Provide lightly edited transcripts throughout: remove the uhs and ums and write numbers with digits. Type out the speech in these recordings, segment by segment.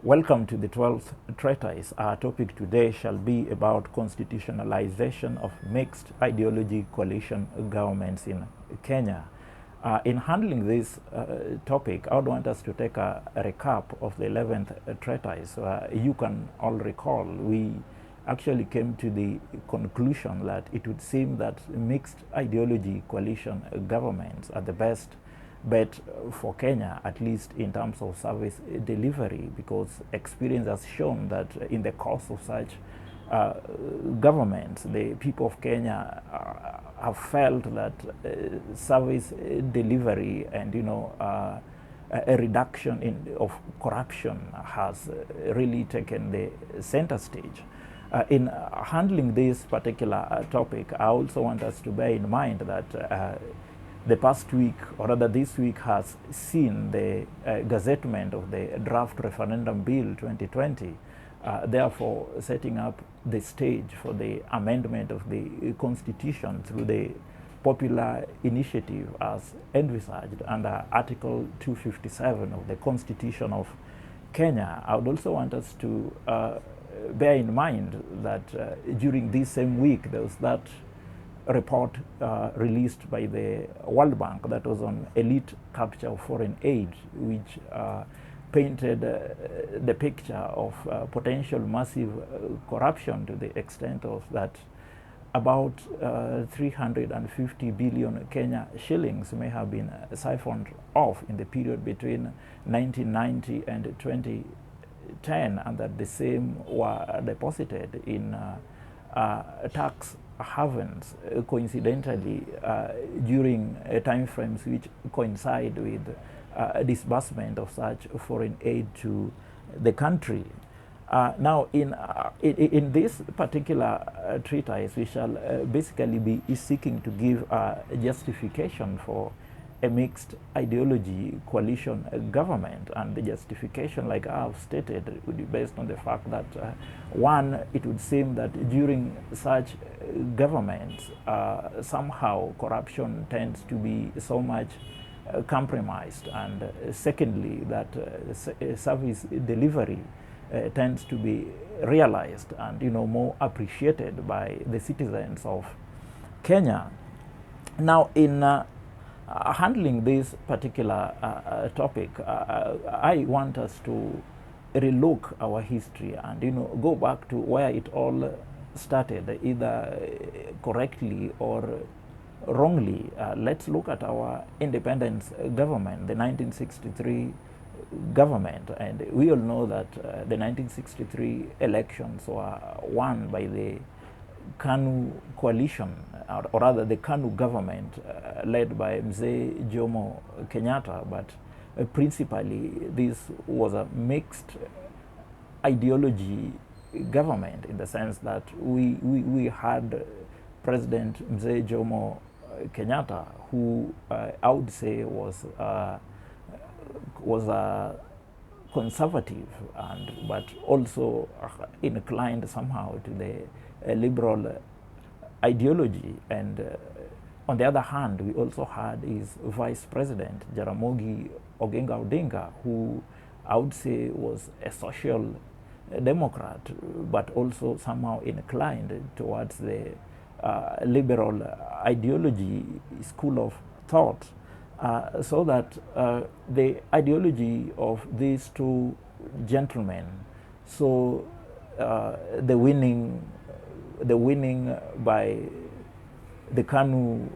Welcome to the 12th Treatise. Our topic today shall be about constitutionalization of mixed ideology coalition governments in Kenya. In handling this topic, I would want us to take a recap of the 11th Treatise. You can all recall we actually came to the conclusion that it would seem that mixed ideology coalition governments are the best bet for Kenya, at least in terms of service delivery, because experience has shown that in the course of such governments, the people of Kenya have felt that service delivery and a reduction of corruption has really taken the center stage. In handling this particular topic, I also want us to bear in mind that the past week, or rather this week, has seen the gazettement of the draft referendum bill 2020, therefore setting up the stage for the amendment of the constitution through the popular initiative as envisaged under Article 257 of the Constitution of Kenya. I would also want us to bear in mind that during this same week there was that report released by the World Bank that was on elite capture of foreign aid, which painted the picture of potential massive corruption to the extent of that about 350 billion Kenya shillings may have been siphoned off in the period between 1990 and 2010, and that the same were deposited in tax havens, coincidentally during time frames which coincide with disbursement of such foreign aid to the country. Now, in this particular treatise, we shall basically be seeking to give a justification for a mixed ideology coalition government, and the justification, like I have stated, would be based on the fact that one, it would seem that during such governments, somehow corruption tends to be so much compromised, and secondly, that service delivery tends to be realized and more appreciated by the citizens of Kenya. Now, in handling this particular topic, I want us to relook our history and go back to where it all started, either correctly or wrongly. Let's look at our independence government, the 1963 government, and we all know that the 1963 elections were won by the KANU coalition, or rather the KANU government led by Mzee Jomo Kenyatta, but principally this was a mixed ideology government, in the sense that we had President Mzee Jomo Kenyatta, who I would say was a conservative, but also inclined somehow to the liberal ideology. And on the other hand, we also had his vice president, Jaramogi Oginga Odinga, who I would say was a social democrat, but also somehow inclined towards the liberal ideology school of thought. So that the ideology of these two gentlemen, so the winning by the KANU,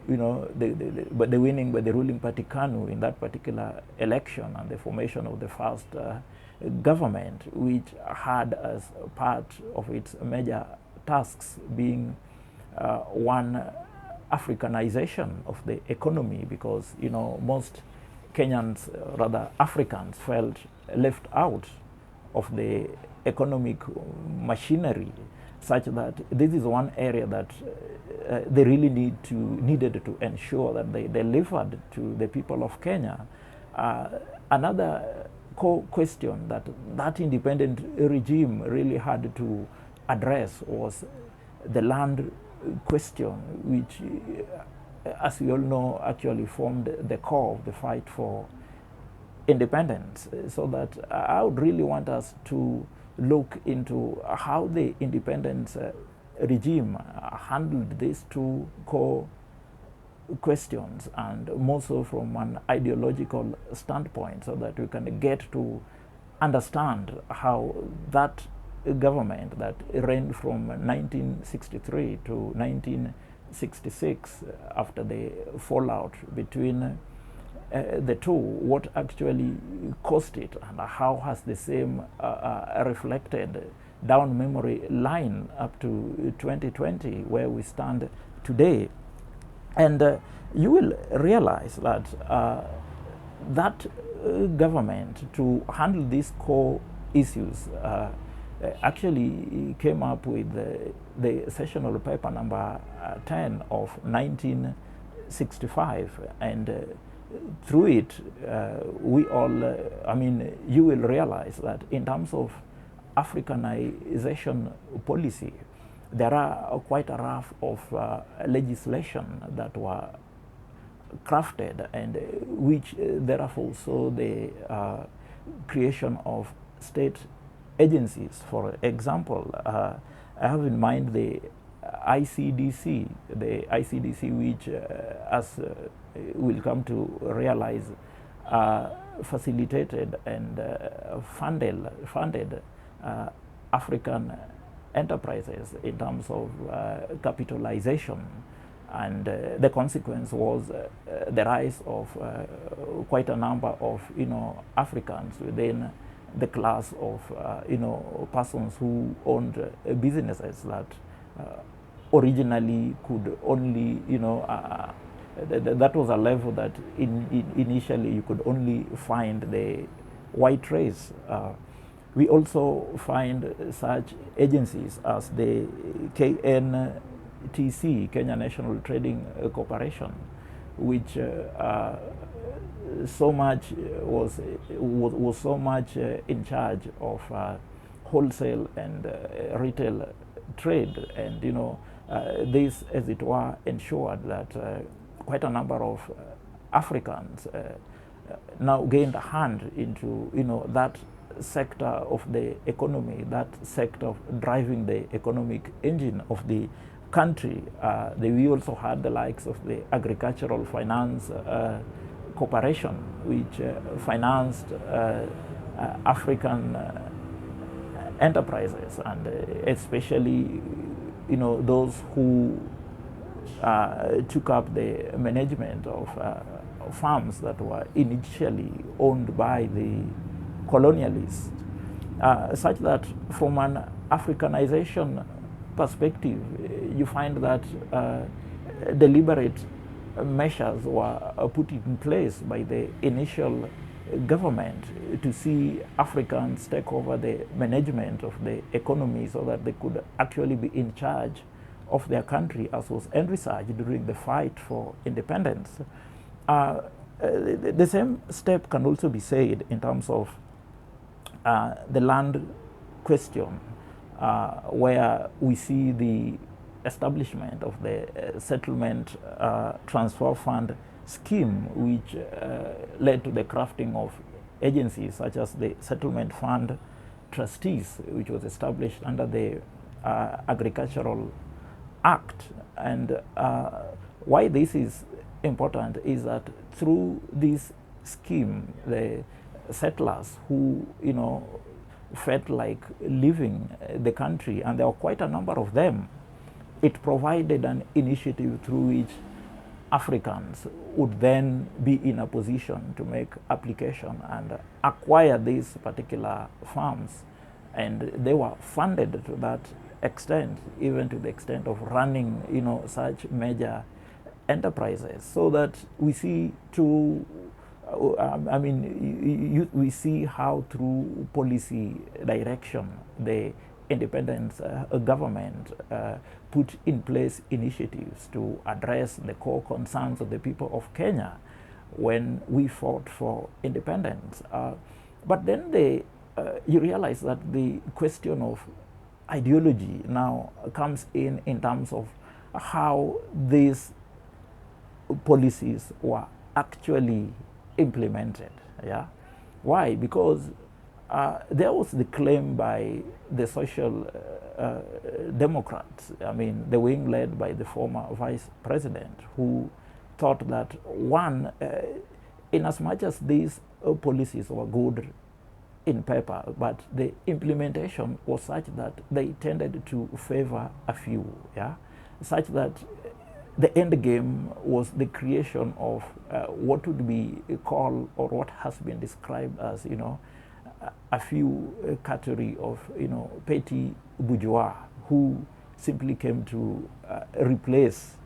but the winning by the ruling party KANU in that particular election, and the formation of the first government, which had as part of its major tasks being one, Africanization of the economy, because most Kenyans, rather Africans, felt left out of the economic machinery, such that this is one area that they really needed to ensure that they delivered to the people of Kenya. Another core question that independent regime really had to address was the land question, which, as we all know, actually formed the core of the fight for independence. So that I would really want us to look into how the independence regime handled these two core questions, and more so from an ideological standpoint, so that we can get to understand how that government that reigned from 1963 to 1966, after the fallout between the two, what actually caused it, and how has the same reflected down memory line up to 2020, where we stand today. And you will realize that that government, to handle these core issues, actually came up with the sessional paper number 10 of 1965, and through it, we all, you will realize that in terms of Africanization policy, there are quite a raft of legislation that were crafted, and which therefore saw the creation of state agencies. For example, I have in mind the ICDC, which, as we'll come to realize, facilitated and funded African enterprises in terms of capitalization, and the consequence was the rise of quite a number of Africans within the class of persons who owned businesses that originally could only that was a level that initially you could only find the white race. We also find such agencies as the KNTC, Kenya National Trading Corporation, which so much was so much in charge of wholesale and retail trade, and this, as it were, ensured that quite a number of Africans now gained a hand into that sector of the economy, that sector of driving the economic engine of the country. We also had the likes of the Agricultural Finance Corporation, which financed African enterprises, and especially those who took up the management of farms that were initially owned by the colonialists, such that from an Africanization perspective, you find that deliberate measures were put in place by the initial government to see Africans take over the management of the economy, so that they could actually be in charge of their country, as was envisaged during the fight for independence. The same step can also be said in terms of the land question, where we see the establishment of the Settlement Transfer Fund scheme, which led to the crafting of agencies such as the Settlement Fund Trustees, which was established under the Agricultural Act. And why this is important is that through this scheme, the settlers who felt like leaving the country, and there were quite a number of them, it provided an initiative through which Africans would then be in a position to make application and acquire these particular farms, and they were funded to that extent, even to the extent of running such major enterprises. So that we see we see how through policy direction the independence government put in place initiatives to address the core concerns of the people of Kenya when we fought for independence. But then you realize that the question of ideology now comes in terms of how these policies were actually implemented. Yeah, Why? Because there was the claim by the social Democrats, I mean, the wing led by the former vice president, who thought that one, in as much as these policies were good in paper, but the implementation was such that they tended to favor a few, yeah, such that the end game was the creation of what would be called, or what has been described as, you know, a few category of, you know, petty bourgeois who simply came to replace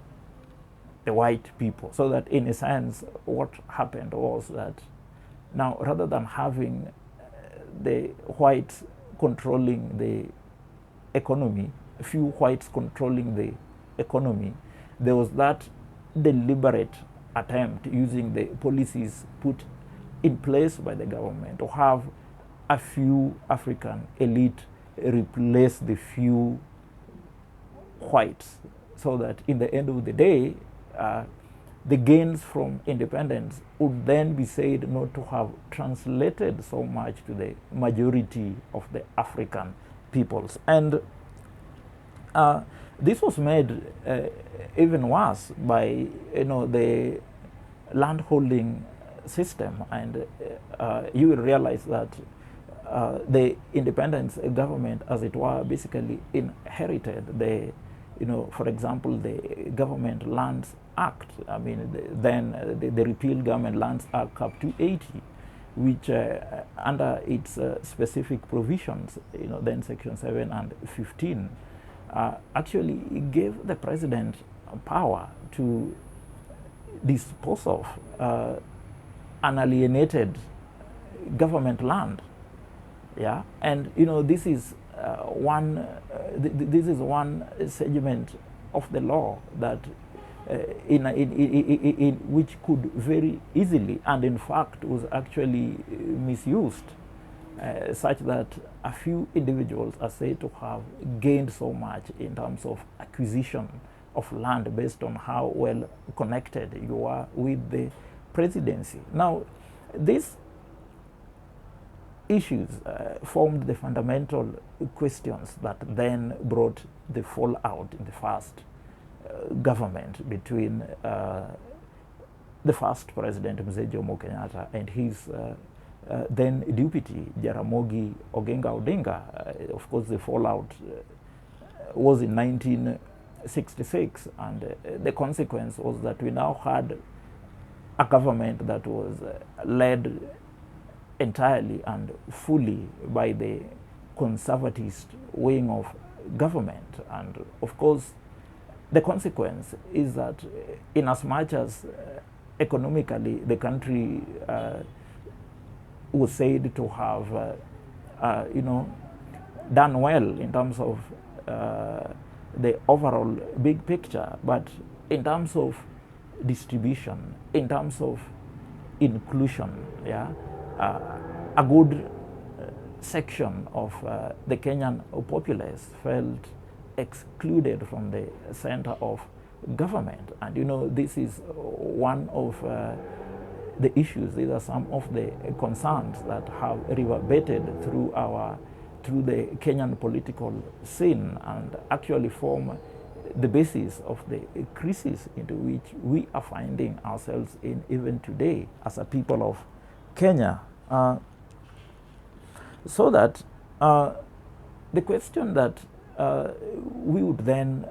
the white people. So that in a sense, what happened was that now, rather than having the whites controlling the economy, a few whites controlling the economy, there was that deliberate attempt using the policies put in place by the government to have a few African elite replace the few whites, so that in the end of the day, the gains from independence would then be said not to have translated so much to the majority of the African peoples. And this was made even worse by, you know, the landholding system. And you will realize that the independence government, as it were, basically inherited the, you know, for example, the Government Lands Act. I mean, the repealed Government Lands Act up to 80, which under its specific provisions, you know, then Section 7 and 15, actually gave the president power to dispose of unalienated government land. Yeah, and you know, this is one segment of the law that in which could very easily, and in fact was actually misused, such that a few individuals are said to have gained so much in terms of acquisition of land based on how well connected you are with the presidency. Now, these issues formed the fundamental questions that then brought the fallout in the first government between the first president, Mzee Jomo Kenyatta, and his then deputy, Jaramogi Oginga Odinga. Of course, the fallout was in 1966, and the consequence was that we now had a government that was led entirely and fully by the conservatist wing of government. And of course, the consequence is that in as much as economically the country was said to have you know, done well in terms of the overall big picture, but in terms of distribution, in terms of inclusion, yeah, a good section of the Kenyan populace felt excluded from the center of government. And you know, this is one of the issues. These are some of the concerns that have reverberated through the Kenyan political scene, and actually form the basis of the crisis into which we are finding ourselves in even today as a people of Kenya. So that the question that we would then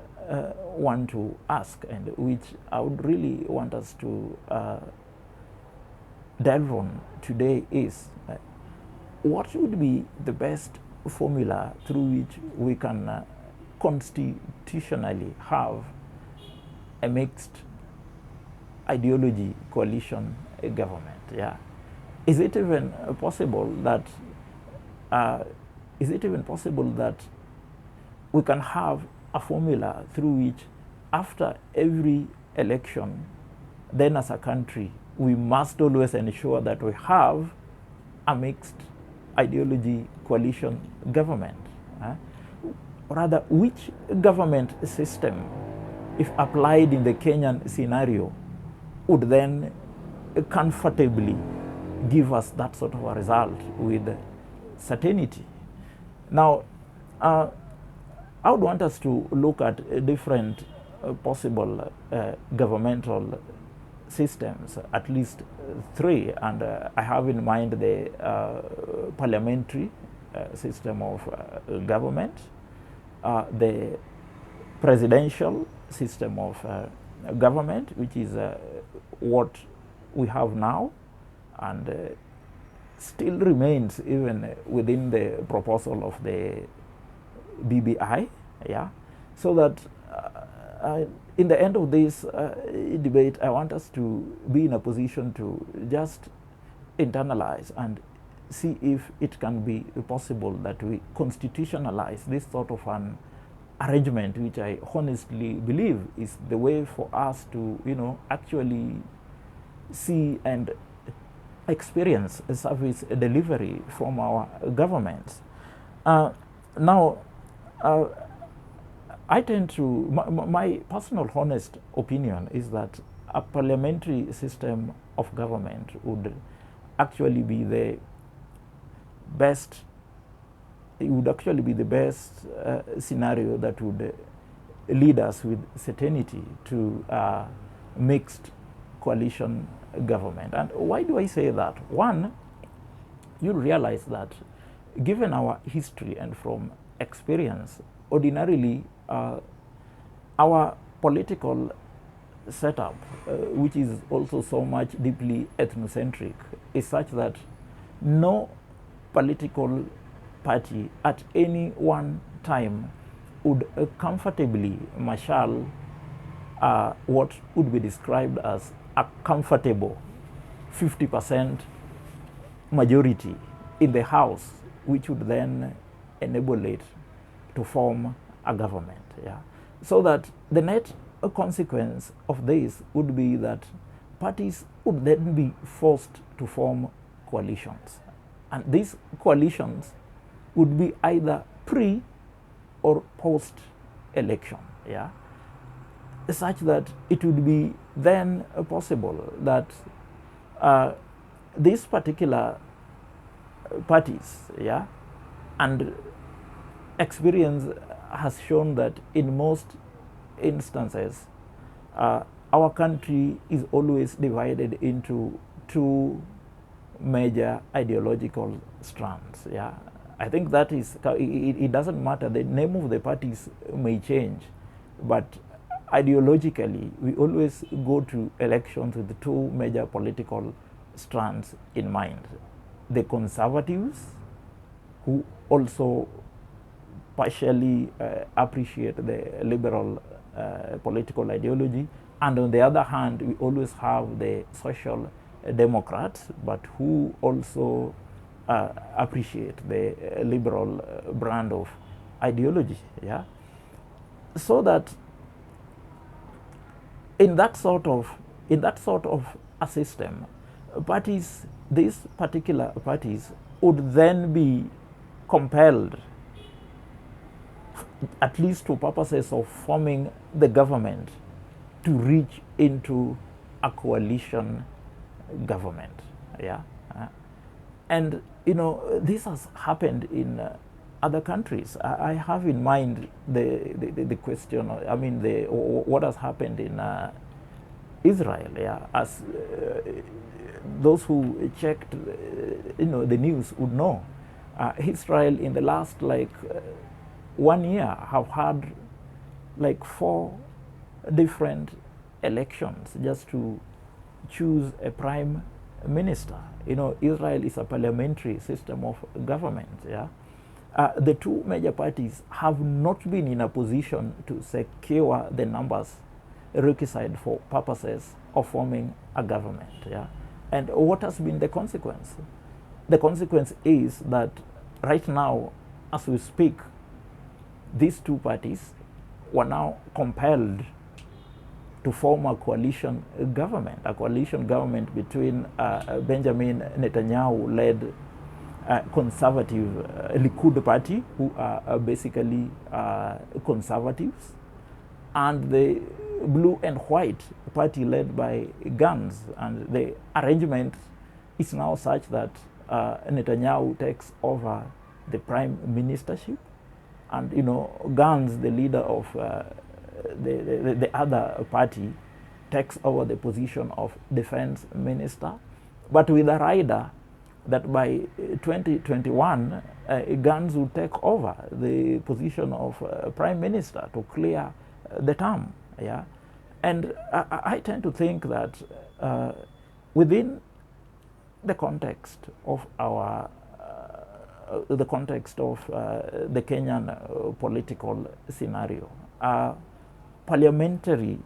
want to ask, and which I would really want us to delve on today, is what would be the best formula through which we can constitutionally have a mixed ideology coalition government? Yeah, is it even possible that we can have a formula through which, after every election, then as a country we must always ensure that we have a mixed ideology coalition government? Rather, which government system, if applied in the Kenyan scenario, would then comfortably give us that sort of a result with certainty. Now, I would want us to look at different possible governmental systems, at least three, and I have in mind the parliamentary system of government, the presidential system of government, which is what we have now, and still remains even within the proposal of the BBI, yeah. So that in the end of this debate, I want us to be in a position to just internalize and see if it can be possible that we constitutionalize this sort of an arrangement, which I honestly believe is the way for us to, actually see and experience a service delivery from our governments. Now, I tend to, my personal honest opinion is that a parliamentary system of government would actually be the best, it would actually be the best scenario that would lead us with certainty to mixed coalition government. And why do I say that? One, you realize that given our history and from experience, ordinarily our political setup, which is also so much deeply ethnocentric, is such that no political party at any one time would comfortably marshal what would be described as a comfortable 50% majority in the House, which would then enable it to form a government. Yeah. So that the net consequence of this would be that parties would then be forced to form coalitions. And these coalitions would be either pre or post election. Yeah. Such that it would be then possible that these particular parties, yeah, and experience has shown that in most instances, our country is always divided into two major ideological strands. Yeah, I think that is, it doesn't matter, the name of the parties may change, but ideologically, we always go to elections with the two major political strands in mind. The conservatives, who also partially appreciate the liberal political ideology, and on the other hand, we always have the social democrats, but who also appreciate the liberal brand of ideology. Yeah, so that in that sort of a system, parties, these particular parties, would then be compelled, at least for purposes of forming the government, to reach into a coalition government. Yeah, and this has happened in other countries. I have in mind the question. I mean, what has happened in Israel. Yeah, as those who checked, the news would know. Israel in the last 1 year have had 4 different elections just to choose a prime minister. Israel is a parliamentary system of government. Yeah, the two major parties have not been in a position to secure the numbers requisite for purposes of forming a government. Yeah, and what has been the consequence? The consequence is that right now, as we speak, these two parties were now compelled to form a coalition government between Benjamin Netanyahu-led conservative Likud party, who are basically conservatives, and the blue and white party led by Gantz. And the arrangement is now such that Netanyahu takes over the prime ministership, and Gantz, the leader of the other party, takes over the position of defense minister, but with a rider that by 2021 Gantz will take over the position of prime minister to clear the term. Yeah, and I tend to think that within the context of our the Kenyan political scenario, parliamentary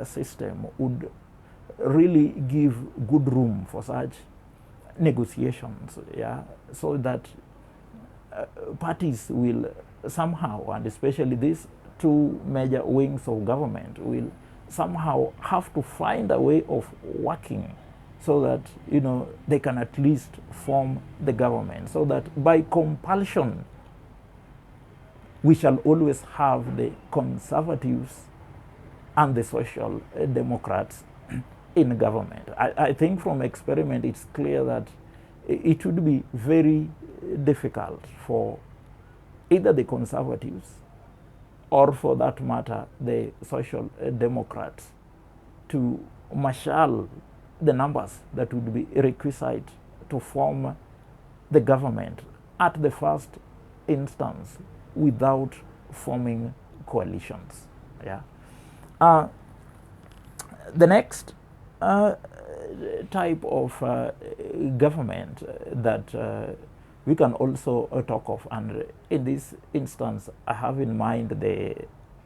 system would really give good room for such negotiations, yeah, so that parties will somehow, and especially these two major wings of government, will somehow have to find a way of working so that they can at least form the government, so that by compulsion we shall always have the conservatives and the social democrats in government. I think from experiment it's clear that it would be very difficult for either the conservatives or, for that matter, the social democrats to marshal the numbers that would be requisite to form the government at the first instance without forming coalitions. Yeah. The next type of government that we can also talk of, and in this instance I have in mind the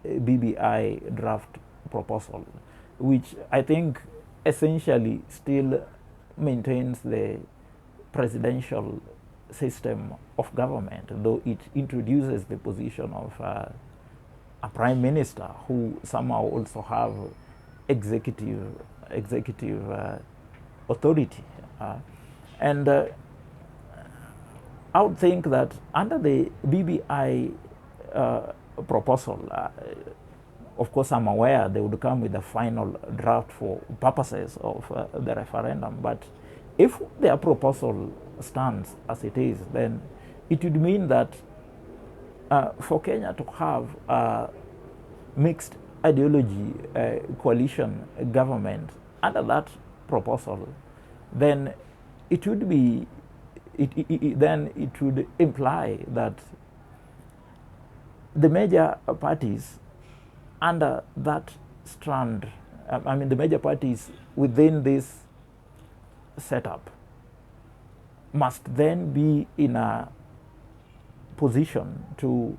BBI draft proposal, which I think essentially still maintains the presidential system of government, though it introduces the position of a prime minister who somehow also have executive authority. And I would think that under the BBI proposal, of course I'm aware they would come with a final draft for purposes of the referendum, but if their proposal stands as it is, then it would mean that for Kenya to have a mixed ideology coalition government under that proposal, then it would be then it would imply that the major parties under that strand, I mean the major parties within this setup, must then be in a position to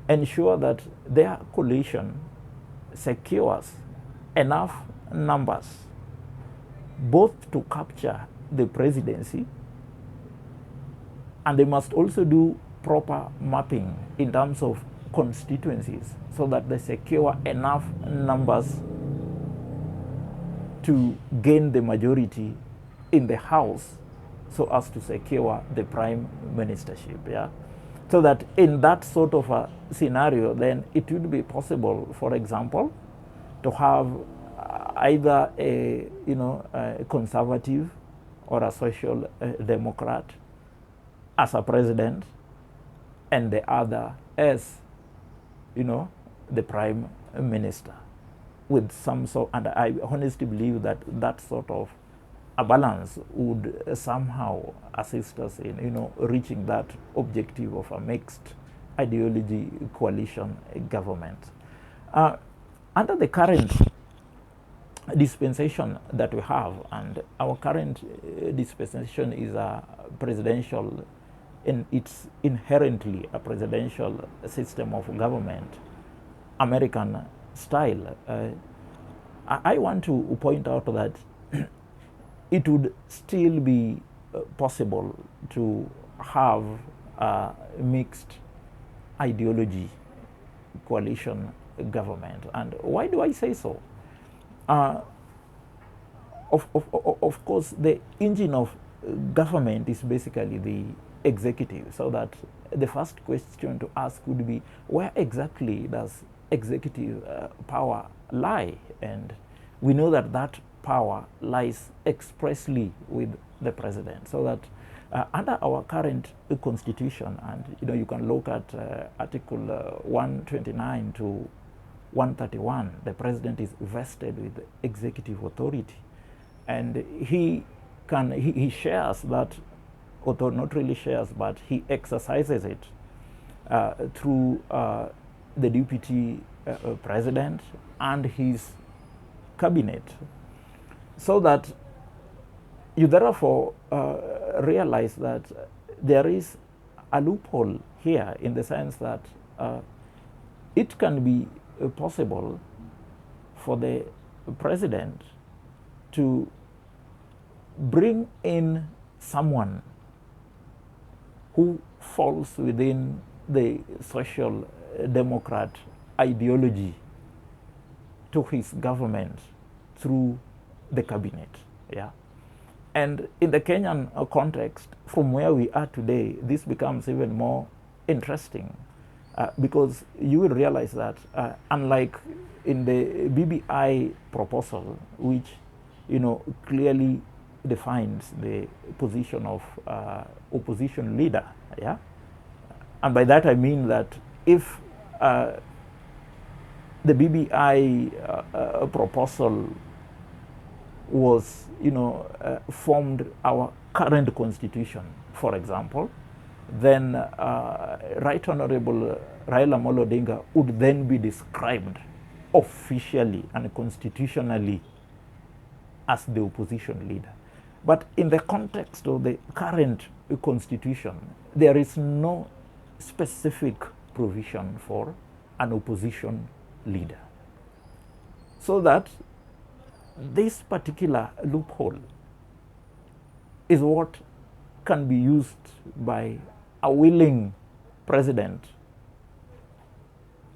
ensure that their coalition secures enough numbers both to capture the presidency, and they must also do proper mapping in terms of constituencies so that they secure enough numbers to gain the majority in the House so as to secure the prime ministership. Yeah? So that in that sort of a scenario, then it would be possible, for example, to have either a conservative or a social democrat as a president, and the other as the prime minister, with some sort. And I honestly believe that that sort of a balance would somehow assist us in reaching that objective of a mixed ideology coalition government. Under the current dispensation that we have, and our current dispensation is a presidential, and it's inherently a presidential system of government, American style. I want to point out that it would still be possible to have a mixed ideology coalition government. And why do I say so? Of course, the engine of government is basically the executive, so that the first question to ask would be, where exactly does executive power lie? And we know that that power lies expressly with the president. So that under our current constitution, and you can look at Article 129 to 131, the president is vested with executive authority, and he shares that, although not really shares, but he exercises it through the deputy president and his cabinet, so that you therefore realize that there is a loophole here, in the sense that it can be possible for the president to bring in someone who falls within the social democrat ideology to his government through the cabinet. Yeah. And in the Kenyan context, from where we are today, this becomes even more interesting because you will realize that unlike in the BBI proposal, which clearly defines the position of opposition leader, yeah, and by that I mean that if the BBI proposal was, formed our current constitution, for example, then Right Honorable Raila Amolo Odinga would then be described officially and constitutionally as the opposition leader. But in the context of the current constitution, there is no specific provision for an opposition leader. So that this particular loophole is what can be used by a willing president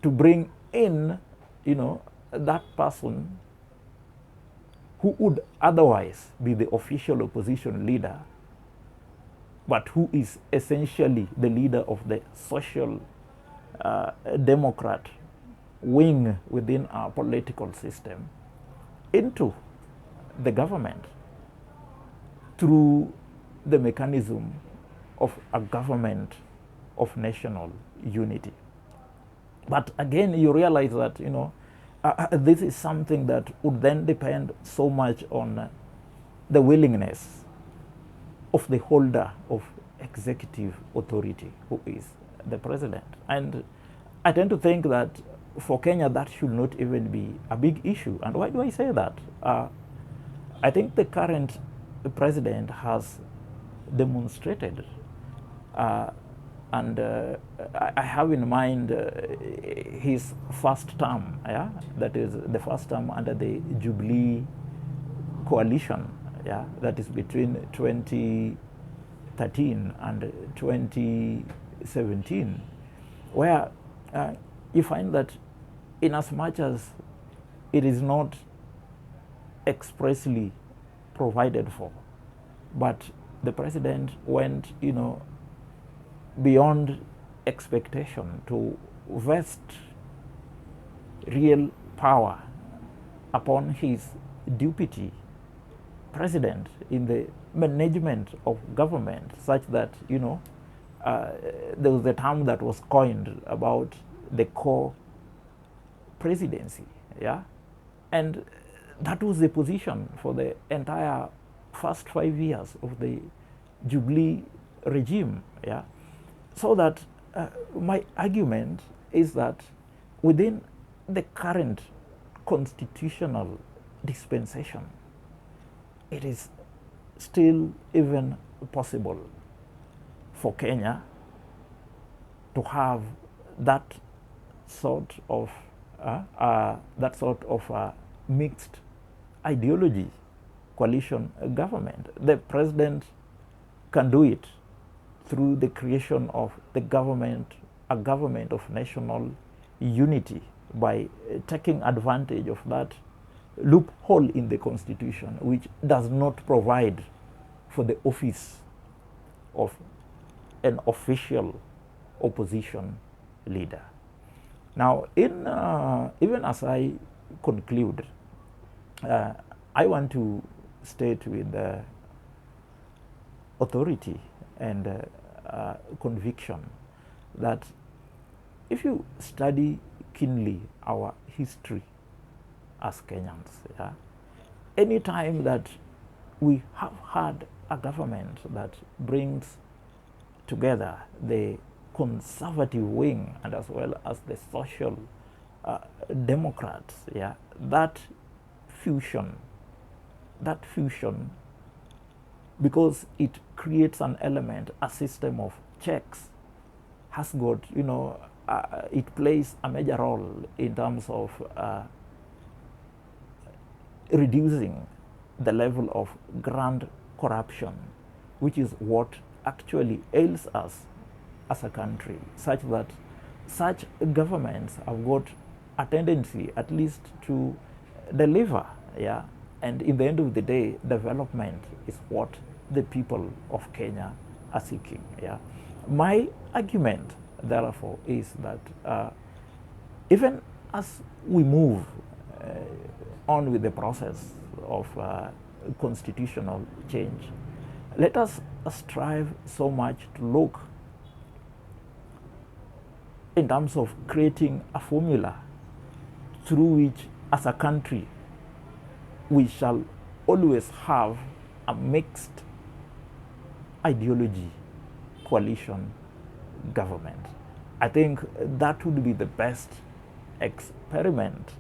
to bring in, that person who would otherwise be the official opposition leader, but who is essentially the leader of the social democrat wing within our political system, into the government through the mechanism of a government of national unity. But again, you realize that this is something that would then depend so much on the willingness of the holder of executive authority, who is the president. And I tend to think that for Kenya, that should not even be a big issue. And why do I say that? I think the current president has demonstrated, and I have in mind his first term, yeah? That is the first term under the Jubilee coalition, yeah? That is between 2013 and 2017, where you find that in as much as it is not expressly provided for, but the president went, beyond expectation to vest real power upon his deputy president in the management of government, such that, there was a term that was coined about the co-presidency, yeah? And that was the position for the entire first 5 years of the Jubilee regime, yeah? So that my argument is that within the current constitutional dispensation, it is still even possible for Kenya to have that sort of mixed ideology coalition government. The president can do it through the creation of a government of national unity, by taking advantage of that loophole in the constitution, which does not provide for the office of an official opposition leader. Now, even as I conclude, I want to state with authority and conviction that if you study keenly our history as Kenyans, yeah, any time that we have had a government that brings together the conservative wing and as well as the social Democrats, yeah, that fusion, because it creates an element, a system of checks, has got, it plays a major role in terms of reducing the level of grand corruption, which is what actually ails us as a country, such that such governments have got a tendency at least to deliver, yeah, and in the end of the day, development is what the people of Kenya are seeking, yeah. My argument, therefore, is that even as we move on with the process of constitutional change, let us strive so much to look in terms of creating a formula through which, as a country, we shall always have a mixed ideology coalition government. I think that would be the best experiment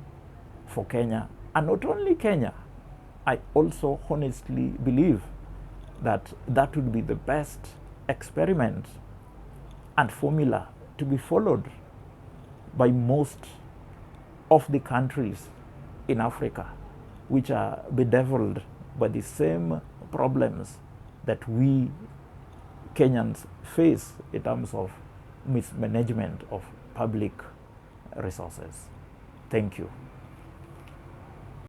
for Kenya, and not only Kenya. I also honestly believe that that would be the best experiment and formula to be followed by most of the countries in Africa, which are bedeviled by the same problems that we Kenyans face in terms of mismanagement of public resources. Thank you.